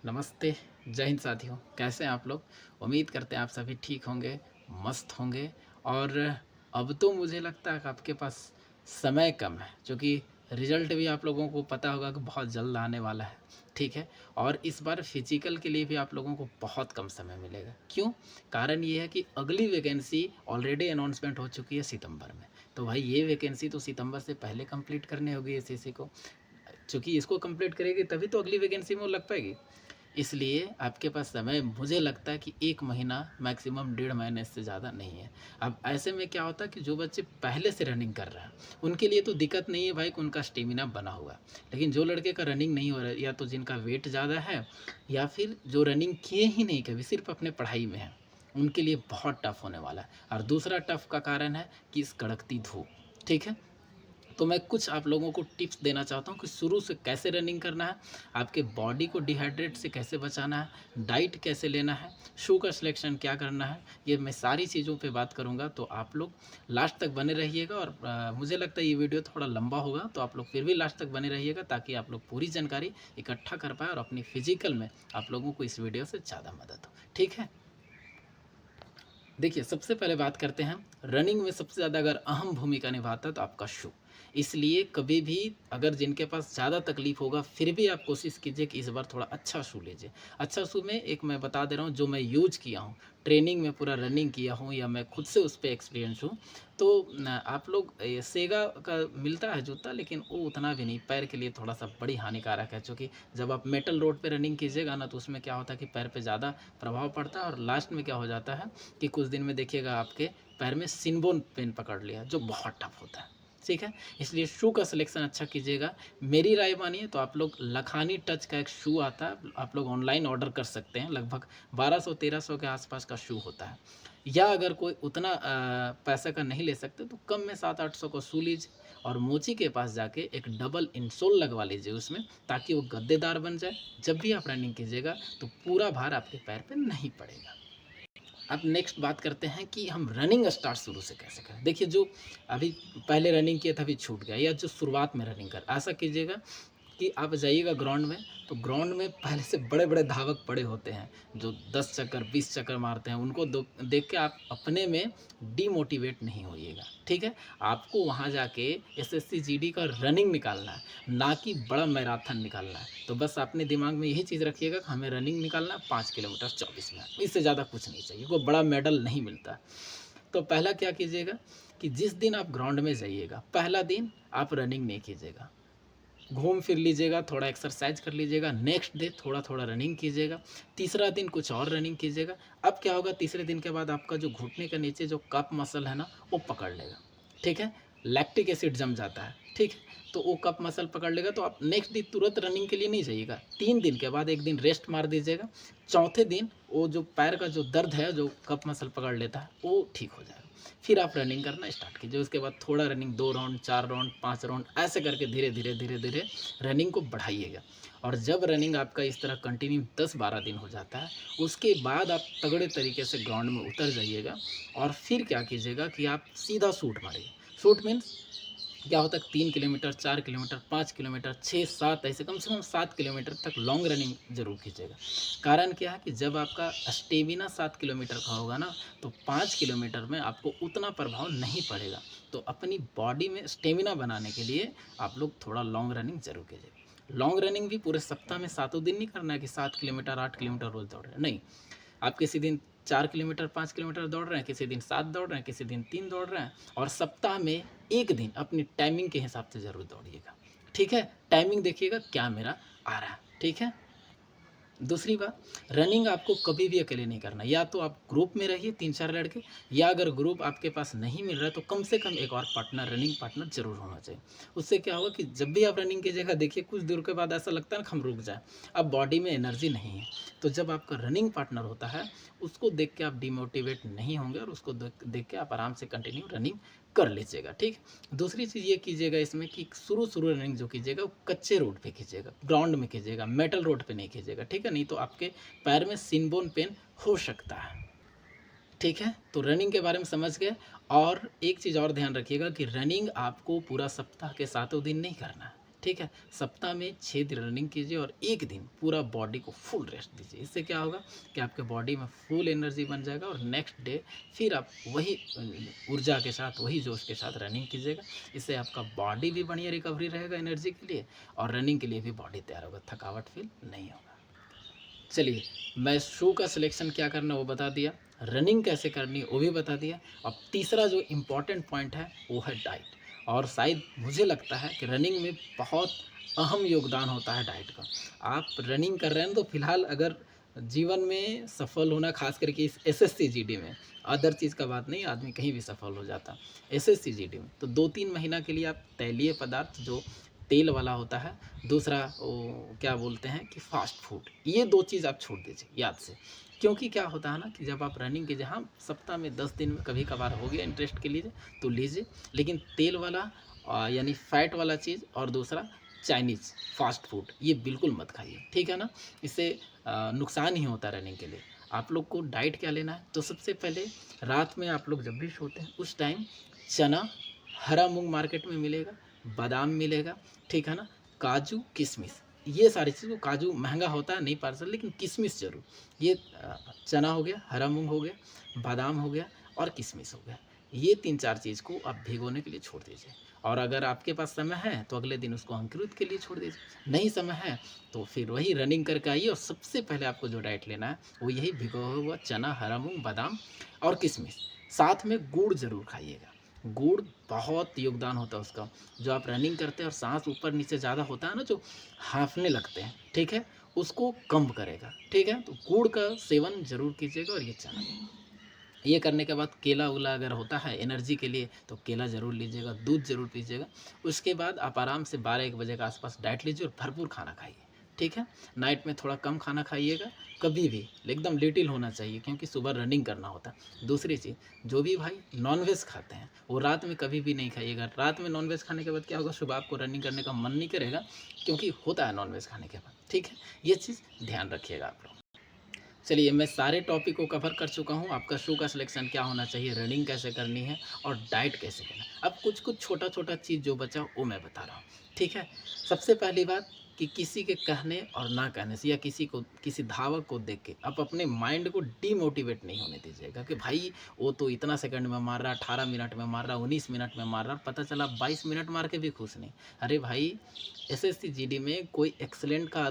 नमस्ते, जय हिंद साथियों, कैसे हैं आप लोग? उम्मीद करते हैं आप सभी ठीक होंगे, मस्त होंगे और अब तो मुझे लगता है कि आपके पास समय कम है, क्योंकि रिज़ल्ट भी आप लोगों को पता होगा कि बहुत जल्द आने वाला है, ठीक है? और इस बार फिज़िकल के लिए भी आप लोगों को बहुत कम समय मिलेगा। क्यों? कारण ये है कि अगली वैकेंसी ऑलरेडी अनाउंसमेंट हो चुकी है सितंबर में, तो भाई ये वैकेंसी तो सितंबर से पहले कंप्लीट करनी होगी एसएससी को, चूँकि इसको कंप्लीट करेगी तभी तो अगली वैकेंसी में वो लग पाएगी। इसलिए आपके पास समय मुझे लगता है कि 1 महीना मैक्सिमम 1.5 महीने से ज़्यादा नहीं है। अब ऐसे में क्या होता है कि जो बच्चे पहले से रनिंग कर रहे हैं, उनके लिए तो दिक्कत नहीं है भाई कि उनका स्टेमिना बना हुआ है। लेकिन जो लड़के का रनिंग नहीं हो रहा है, या तो जिनका वेट ज़्यादा है या फिर जो रनिंग किए ही नहीं कभी, सिर्फ़ अपने पढ़ाई में हैं, उनके लिए बहुत टफ़ होने वाला है। और दूसरा टफ़ का कारण है कि इस कड़कती धूप, ठीक है? तो मैं कुछ आप लोगों को टिप्स देना चाहता हूँ कि शुरू से कैसे रनिंग करना है, आपके बॉडी को डिहाइड्रेट से कैसे बचाना है, डाइट कैसे लेना है, शू का सिलेक्शन क्या करना है, ये मैं सारी चीज़ों पे बात करूँगा। तो आप लोग लास्ट तक बने रहिएगा और मुझे लगता है ये वीडियो थोड़ा लंबा होगा, तो आप लोग फिर भी लास्ट तक बने रहिएगा ताकि आप लोग पूरी जानकारी इकट्ठा कर पाएँ और अपनी फिजिकल में आप लोगों को इस वीडियो से ज़्यादा मदद हो। ठीक है? देखिए, सबसे पहले बात करते हैं, रनिंग में सबसे ज़्यादा अगर अहम भूमिका निभाता है तो आपका शू। इसलिए कभी भी अगर जिनके पास ज़्यादा तकलीफ़ होगा, फिर भी आप कोशिश कीजिए कि इस बार थोड़ा अच्छा शू लीजिए। अच्छा शू में एक मैं बता दे रहा हूँ जो मैं यूज़ किया हूँ, ट्रेनिंग में पूरा रनिंग किया हूँ या मैं खुद से उस पे एक्सपीरियंस हूँ। तो न आप लोग सेगा का मिलता है जूता, लेकिन वो उतना भी नहीं, पैर के लिए थोड़ा-सा बड़ी हानिकारक है, चूँकि जब आप मेटल रोड पे रनिंग कीजिएगा ना तो उसमें क्या होता है कि पैर पे ज़्यादा प्रभाव पड़ता है और लास्ट में क्या हो जाता है कि कुछ दिन में देखिएगा आपके पैर में सिनबोन पेन पकड़ लिया, जो बहुत टफ होता है, ठीक है? इसलिए शू का सिलेक्शन अच्छा कीजिएगा। मेरी राय मानिए तो आप लोग लखानी टच का एक शू आता है, आप लोग ऑनलाइन ऑर्डर कर सकते हैं, लगभग 1200-1300 के आसपास का शू होता है। या अगर कोई उतना पैसे का नहीं ले सकते तो कम में 700-800 का शू लीजिए और मोची के पास जाके एक डबल इंसोल लगवा लीजिए उसमें, ताकि वो गद्देदार बन जाए। जब भी आप रनिंग कीजिएगा तो पूरा भार आपके पैर पे नहीं पड़ेगा। अब नेक्स्ट बात करते हैं कि हम रनिंग स्टार्ट शुरू से कैसे करें। देखिए, जो अभी पहले रनिंग किया था अभी छूट गया, या जो शुरुआत में रनिंग कर, ऐसा कीजिएगा कि आप जाइएगा ग्राउंड में, तो ग्राउंड में पहले से बड़े-बड़े धावक पड़े होते हैं, जो 10 चक्कर, 20 चक्कर मारते हैं, उनको देख के आप अपने में डीमोटिवेट नहीं होइएगा, ठीक है? आपको वहाँ जाके एसएससी जीडी का रनिंग निकालना है, ना कि बड़ा मैराथन निकालना है। तो बस अपने दिमाग में यही चीज़ रखिएगा कि हमें रनिंग निकालना है 5 किलोमीटर 24 मिनट, इससे ज़्यादा कुछ नहीं चाहिए, कोई बड़ा मेडल नहीं मिलता है। तो पहला क्या कीजिएगा कि जिस दिन आप ग्राउंड में जाइएगा, पहला दिन आप रनिंग नहीं कीजिएगा, घूम फिर लीजिएगा, थोड़ा एक्सरसाइज कर लीजिएगा, नेक्स्ट डे थोड़ा-थोड़ा रनिंग कीजिएगा, तीसरा दिन कुछ और रनिंग कीजिएगा। अब क्या होगा, तीसरे दिन के बाद आपका जो घुटने के नीचे जो कफ मसल है ना, वो पकड़ लेगा, ठीक है? लैक्टिक एसिड जम जाता है, ठीक है? तो वो कफ मसल पकड़ लेगा, तो आप नेक्स्ट दिन तुरंत रनिंग के लिए नहीं जाइएगा, 3 दिन के बाद 1 दिन रेस्ट मार दीजिएगा, चौथे दिन वो जो पैर का जो दर्द है, जो कफ मसल पकड़ लेता है, वो ठीक हो जाएगा। फिर आप रनिंग करना स्टार्ट कीजिए, उसके बाद थोड़ा रनिंग, 2 राउंड, 4 राउंड, 5 राउंड, ऐसे करके धीरे-धीरे, धीरे-धीरे रनिंग को बढ़ाइएगा। और जब रनिंग आपका इस तरह कंटिन्यू 10-12 दिन हो जाता है, उसके बाद आप तगड़े तरीके से ग्राउंड में उतर जाइएगा और फिर क्या कीजिएगा कि आप सीधा शूट मारिए। शूट मीन्स क्या होता है, 3 किलोमीटर, 4 किलोमीटर, 5 किलोमीटर, 6-7, ऐसे कम से कम 7 किलोमीटर तक लॉन्ग रनिंग ज़रूर कीजिएगा। कारण क्या है कि जब आपका स्टेमिना 7 किलोमीटर का होगा ना, तो 5 किलोमीटर में आपको उतना प्रभाव नहीं पड़ेगा। तो अपनी बॉडी में स्टेमिना बनाने के लिए आप लोग थोड़ा लॉन्ग रनिंग ज़रूर कीजिएगा। लॉन्ग रनिंग भी पूरे सप्ताह में सातों दिन नहीं करना है कि 7 किलोमीटर, 8 किलोमीटर रोज़ दौड़ रहे हैं, नहीं। आप किसी दिन 4 किलोमीटर, 5 किलोमीटर दौड़ रहे हैं, किसी दिन 7 दौड़ रहे हैं, किसी दिन 3 दौड़ रहे हैं, और सप्ताह में 1 दिन अपनी टाइमिंग के हिसाब से ज़रूर दौड़िएगा, ठीक है? टाइमिंग देखिएगा क्या मेरा आ रहा है, ठीक है? दूसरी बात, रनिंग आपको कभी भी अकेले नहीं करना, या तो आप ग्रुप में रहिए 3-4 लड़के, या अगर ग्रुप आपके पास नहीं मिल रहा है तो कम से कम एक और पार्टनर, रनिंग पार्टनर ज़रूर होना चाहिए। उससे क्या होगा कि जब भी आप रनिंग कीजिएगा, देखिए कुछ देर के बाद ऐसा लगता है ना कि हम रुक जाएँ, अब बॉडी में एनर्जी नहीं है। तो जब आपका रनिंग पार्टनर होता है, उसको देख के आप डिमोटिवेट नहीं होंगे और उसको देख देख के आप आराम से कंटिन्यू रनिंग कर लीजिएगा, ठीक? दूसरी चीज़ ये कीजिएगा इसमें कि शुरू-शुरू रनिंग जो कीजिएगा वो कच्चे रोड पे कीजिएगा, ग्राउंड में कीजिएगा, मेटल रोड पे नहीं कीजिएगा, ठीक है? नहीं तो आपके पैर में सिन बोन पेन हो सकता है, ठीक है? तो रनिंग के बारे में समझ गए। और एक चीज़ और ध्यान रखिएगा कि रनिंग आपको पूरा सप्ताह के सातों दिन नहीं करना है, ठीक है? सप्ताह में 6 दिन रनिंग कीजिए और 1 दिन पूरा बॉडी को फुल रेस्ट दीजिए। इससे क्या होगा कि आपके बॉडी में फुल एनर्जी बन जाएगा और नेक्स्ट डे फिर आप वही ऊर्जा के साथ, वही जोश के साथ रनिंग कीजिएगा। इससे आपका बॉडी भी बढ़िया रिकवरी रहेगा एनर्जी के लिए और रनिंग के लिए भी बॉडी तैयार होगा, थकावट फील नहीं होगा। चलिए, मैं शू का सिलेक्शन क्या करना वो बता दिया, रनिंग कैसे करनी वो भी बता दिया। अब तीसरा जो इम्पॉर्टेंट पॉइंट है वो है डाइट। और शायद मुझे लगता है कि रनिंग में बहुत अहम योगदान होता है डाइट का। आप रनिंग कर रहे हैं तो फिलहाल अगर जीवन में सफल होना, खास करके इस एसएससी जीडी में, अदर चीज़ का बात नहीं, आदमी कहीं भी सफल हो जाता। एसएससी जीडी में तो 2-3 महीना के लिए आप तैलीय पदार्थ जो तेल वाला होता है, दूसरा वो क्या बोलते हैं कि फ़ास्ट फूड, ये 2 चीज़ आप छोड़ दीजिए याद से। क्योंकि क्या होता है ना कि जब आप रनिंग कीजिए, हाँ, सप्ताह में 10 दिन में कभी-कभार हो गया इंटरेस्ट के लिए तो लीजिए, लेकिन तेल वाला यानी फ़ैट वाला चीज़ और दूसरा चाइनीज़ फ़ास्ट फूड ये बिल्कुल मत खाइए, ठीक है ना? इससे नुकसान ही होता है रनिंग के लिए। आप लोग को डाइट क्या लेना है, तो सबसे पहले रात में आप लोग जब भी सोते हैं उस टाइम चना, हरा मूँग मार्केट में मिलेगा, बादाम मिलेगा, ठीक है ना? काजू, किशमिश, ये सारी चीज़ें, काजू महँगा होता है नहीं पार्सल, लेकिन किशमिश ज़रूर। ये चना हो गया, हरा मूँग हो गया, बादाम हो गया और किशमिश हो गया। ये 3-4 चीज़ को आप भिगोने के लिए छोड़ दीजिए और अगर आपके पास समय है तो अगले दिन उसको अंकुरित के लिए छोड़ दीजिए। नहीं समय है तो फिर वही रनिंग करके आइए और सबसे पहले आपको जो डाइट लेना है वो यही भिगोया हुआ चना, हरा मूँग, बादाम और किशमिश। साथ में गुड़ ज़रूर खाइएगा। गुड़ बहुत योगदान होता है उसका। जो आप रनिंग करते हैं और साँस ऊपर-नीचे ज़्यादा होता है ना, जो हाँफने लगते हैं, ठीक है? उसको कम करेगा, ठीक है? तो गुड़ का सेवन ज़रूर कीजिएगा और ये चना। ये करने के बाद केला-वेला अगर होता है एनर्जी के लिए तो केला ज़रूर लीजिएगा, दूध ज़रूर पीजिएगा। उसके बाद आप आराम से 12-1 बजे के आस-पास डाइट लीजिए और भरपूर खाना खाइए, ठीक है? नाइट में थोड़ा कम खाना खाइएगा, कभी भी एकदम लिटिल होना चाहिए क्योंकि सुबह रनिंग करना होता है। दूसरी चीज़, जो भी भाई नॉन-वेज खाते हैं, वो रात में कभी भी नहीं खाइएगा। रात में नॉन-वेज खाने के बाद क्या होगा, सुबह आपको रनिंग करने का मन नहीं करेगा क्योंकि होता है नॉन-वेज खाने के बाद, ठीक है? ये चीज़ ध्यान रखिएगा आप लोग। चलिए, मैं सारे टॉपिक को कवर कर चुका हूँ, आपका शू का सिलेक्शन क्या होना चाहिए, रनिंग कैसे करनी है और डाइट कैसे करना है। अब कुछ-कुछ छोटा-छोटा चीज़ जो बचा वो मैं बता रहा हूँ, ठीक है? सबसे पहली बात कि किसी के कहने और ना कहने से या किसी धावक को देख के आप अपने माइंड को डिमोटिवेट नहीं होने दीजिएगा कि भाई वो तो इतना सेकंड में मार रहा है, 18 मिनट में मार रहा है, 19 मिनट में मार रहा है, पता चला 22 मिनट मार के भी खुश नहीं। अरे भाई, एसएससी जीडी में कोई एक्सीलेंट का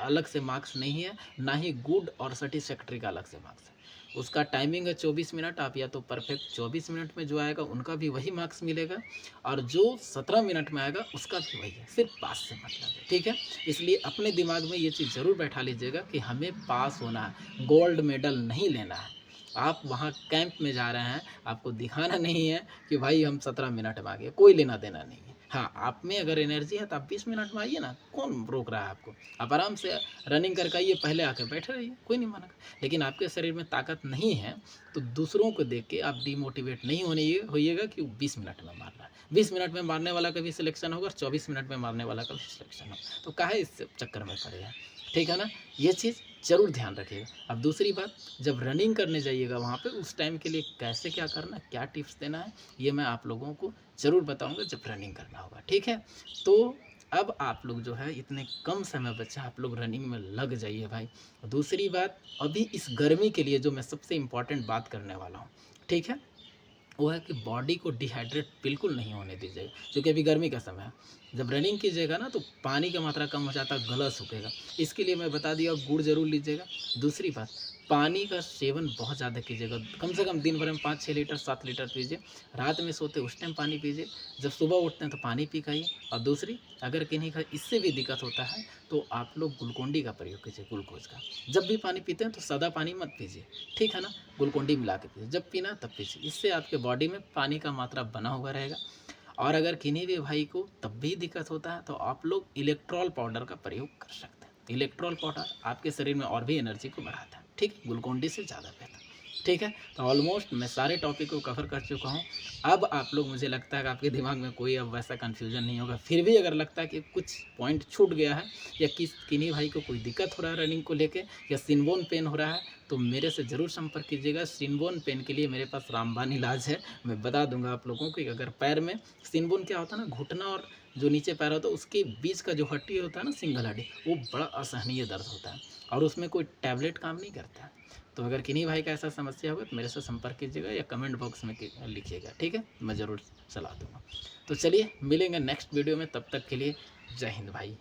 अलग से मार्क्स नहीं है, ना ही गुड और सैटिस्फैक्टरी का अलग से मार्क्स है। उसका टाइमिंग है 24 मिनट, आप या तो परफेक्ट 24 मिनट में जो आएगा उनका भी वही मार्क्स मिलेगा और जो 17 मिनट में आएगा उसका भी वही है, सिर्फ पास से मतलब है, ठीक है? इसलिए अपने दिमाग में ये चीज़ ज़रूर बैठा लीजिएगा कि हमें पास होना है, गोल्ड मेडल नहीं लेना है। आप वहाँ कैंप में जा रहे हैं, आपको दिखाना नहीं है कि भाई हम 17 मिनट में आ गए, कोई लेना देना नहीं है। हाँ, आप में अगर एनर्जी है तो आप 20 मिनट में आइए ना, कौन रोक रहा है आपको? आप आराम से रनिंग करके आइए, पहले आके बैठे रहिए, कोई नहीं मना कर। लेकिन आपके शरीर में ताकत नहीं है, तो दूसरों को देख के आप डिमोटिवेट नहीं होइएगा कि वो 20 मिनट में मार रहा है। 20 मिनट में मारने वाला का भी सिलेक्शन होगा और 24 मिनट में मारने वाला का भी सिलेक्शन होगा। तो काहे इस चक्कर में पड़े हैं, ठीक है ना? ये चीज़ ज़रूर ध्यान रखिएगा। अब दूसरी बात, जब रनिंग करने जाइएगा वहाँ पे उस टाइम के लिए कैसे क्या करना है, क्या टिप्स देना है, ये मैं आप लोगों को ज़रूर बताऊँगा जब रनिंग करना होगा, ठीक है? तो अब आप लोग जो है इतने कम समय बचा, आप लोग रनिंग में लग जाइए भाई। दूसरी बात, अभी इस गर्मी के लिए जो मैं सबसे इम्पोर्टेंट बात करने वाला हूँ, ठीक है? वो है कि बॉडी को डिहाइड्रेट बिल्कुल नहीं होने दीजिएगा क्योंकि अभी गर्मी का समय है। जब रनिंग कीजिएगा ना तो पानी की मात्रा कम हो जाता है, गला सूखेगा। इसके लिए मैं बता दिया, गुड़ ज़रूर लीजिएगा। दूसरी बात, पानी का सेवन बहुत ज़्यादा कीजिएगा, कम से कम दिन भर में 5-6 लीटर 7 लीटर पीजिए। रात में सोते उस टाइम पानी पीजिए, जब सुबह उठते हैं तो पानी पी के आइए। और दूसरी, अगर किन्हीं का इससे भी दिक्कत होता है तो आप लोग ग्लूकोन-डी का प्रयोग कीजिए, ग्लूकोज़ का। जब भी पानी पीते हैं तो सादा पानी मत पीजिए, ठीक है ना? ग्लूकोन-डी मिला के पीजिए, जब पीना तब पीजिए। इससे आपके बॉडी में पानी का मात्रा बना हुआ रहेगा। और अगर किन्हीं भी भाई को तब भी दिक्कत होता है तो आप लोग इलेक्ट्रॉल पाउडर का प्रयोग कर सकते हैं। इलेक्ट्रॉल पाउडर आपके शरीर में और भी एनर्जी को बढ़ाता है, ठीक है? ग्लूकोन-डी से ज़्यादा बेहतर, ठीक है? तो ऑलमोस्ट मैं सारे टॉपिक को कवर कर चुका हूँ। अब आप लोग, मुझे लगता है कि आपके दिमाग में कोई अब वैसा कन्फ्यूज़न नहीं होगा। फिर भी अगर लगता है कि कुछ पॉइंट छूट गया है या किन्हीं भाई को कोई दिक्कत हो रहा है रनिंग को लेके या शिनबोन पेन हो रहा है तो मेरे से ज़रूर संपर्क कीजिएगा। शिनबोन पेन के लिए मेरे पास रामबाण इलाज है, मैं बता दूंगा आप लोगों को कि अगर पैर में शिनबोन क्या होता है ना, घुटना और जो नीचे पैर होता है उसके बीच का जो हड्डी होता है ना, सिंगल हड्डी, वो बड़ा असहनीय दर्द होता है और उसमें कोई टैबलेट काम नहीं करता है। तो अगर किन्हीं भाई का ऐसा समस्या होगा तो मेरे से संपर्क कीजिएगा या कमेंट बॉक्स में लिखिएगा, ठीक है, मैं ज़रूर सलाह दूंगा। तो चलिए मिलेंगे नेक्स्ट वीडियो में, तब तक के लिए जय हिंद भाई।